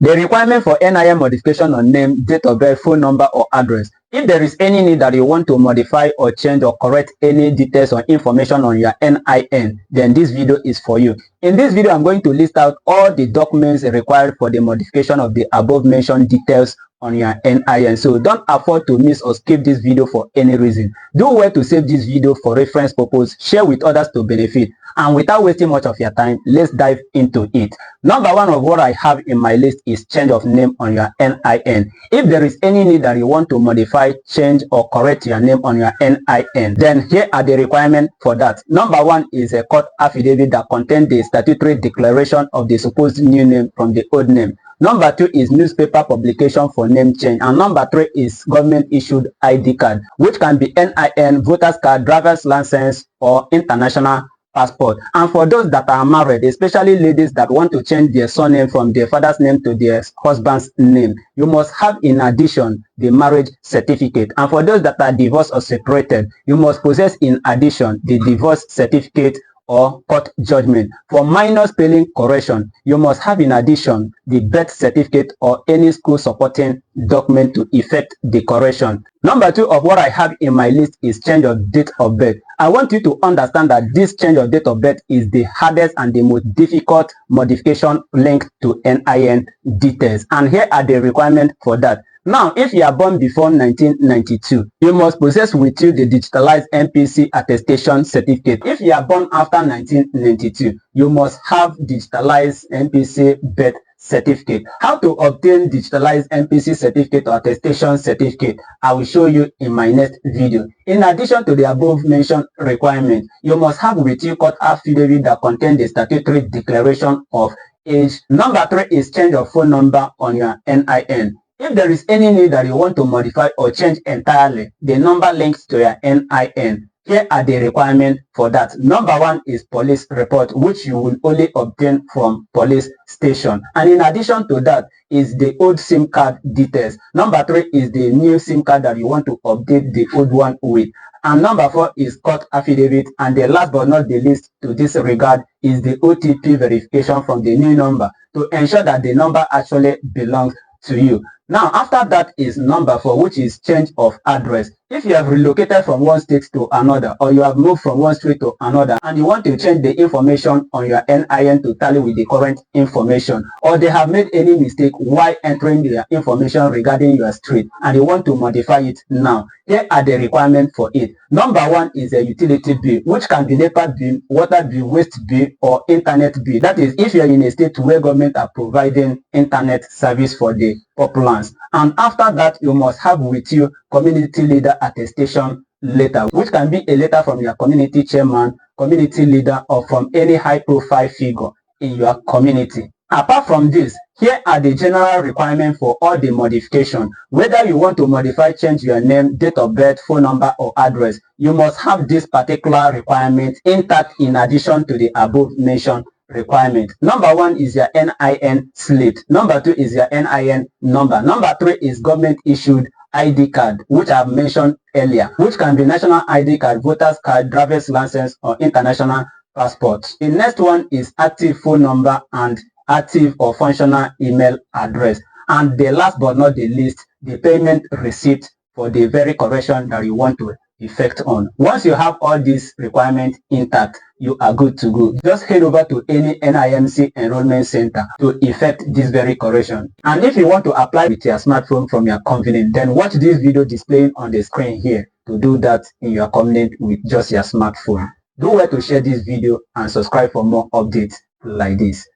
The requirement for NIN modification on name, date of birth, phone number, or address. If there is any need that you want to modify or change or correct any details or information on your NIN, then this video is for you. In this video, I'm going to list out all the documents required for the modification of the above mentioned details on your NIN. So don't afford to miss or skip this video for any reason. Do well to save this video for reference purpose, share with others to benefit. And without wasting much of your time, let's dive into it. Number one of what I have in my list is change of name on your NIN. If there is any need that you want to modify, change, or correct your name on your NIN, then here are the requirements for that. Number one is a court affidavit that contains the statutory declaration of the supposed new name from the old name. Number two is newspaper publication for name change. And number three is government issued ID card, which can be NIN, voter's card, driver's license, or international passport. And for those that are married, especially ladies that want to change their surname from their father's name to their husband's name, you must have in addition the marriage certificate. And for those that are divorced or separated, you must possess in addition the divorce certificate or court judgment. For minor spelling correction, you must have in addition the birth certificate or any school supporting document to effect the correction. Number two of what I have in my list is change of date of birth. I want you to understand that this change of date of birth is the hardest and the most difficult modification linked to NIN details. And here are the requirements for that. Now, if you are born before 1992, you must possess with you the digitalized NPC attestation certificate. If you are born after 1992, you must have digitalized NPC birth certificate. How to obtain digitalized NPC certificate or attestation certificate, I will show you in my next video. In addition to the above mentioned requirement, you must have with you court affidavit that contains the statutory declaration of age. Number three is change of phone number on your NIN. If there is any need that you want to modify or change entirely the number links to your NIN, here are the requirements for that. Number one is police report, which you will only obtain from police station. And in addition to that is the old SIM card details. Number three is the new SIM card that you want to update the old one with. And number four is court affidavit. And the last but not the least to this regard is the OTP verification from the new number to ensure that the number actually belongs to you. Now, after that is number four, which is change of address. If you have relocated from one state to another, or you have moved from one street to another, and you want to change the information on your NIN to tally with the current information, or they have made any mistake while entering their information regarding your street, and you want to modify it now, here are the requirements for it. Number one is a utility bill, which can be NEPA bill, water bill, waste bill, or internet bill. That is, if you are in a state where government are providing internet service for the populace. And after that, you must have with you community leader attestation letter, which can be a letter from your community chairman, community leader, or from any high profile figure in your community. Apart from this, here are the general requirements for all the modification. Whether you want to modify, change your name, date of birth, phone number, or address, you must have this particular requirement intact in addition to the above mentioned requirement. Number one is your NIN slip. Number two is your NIN number. Number three is government issued ID card, which I have mentioned earlier, which can be national ID card, voter's card, driver's license, or international passport. The next one is active phone number and active or functional email address. And the last but not the least, the payment receipt for the very correction that you want to effect on. Once you have all these requirements intact, you are good to go. Just head over to any NIMC enrollment center to effect this very correction. And if you want to apply with your smartphone from your convenience, then watch this video displaying on the screen here to do that in your convenience with just your smartphone. Do well to share this video and subscribe for more updates like this.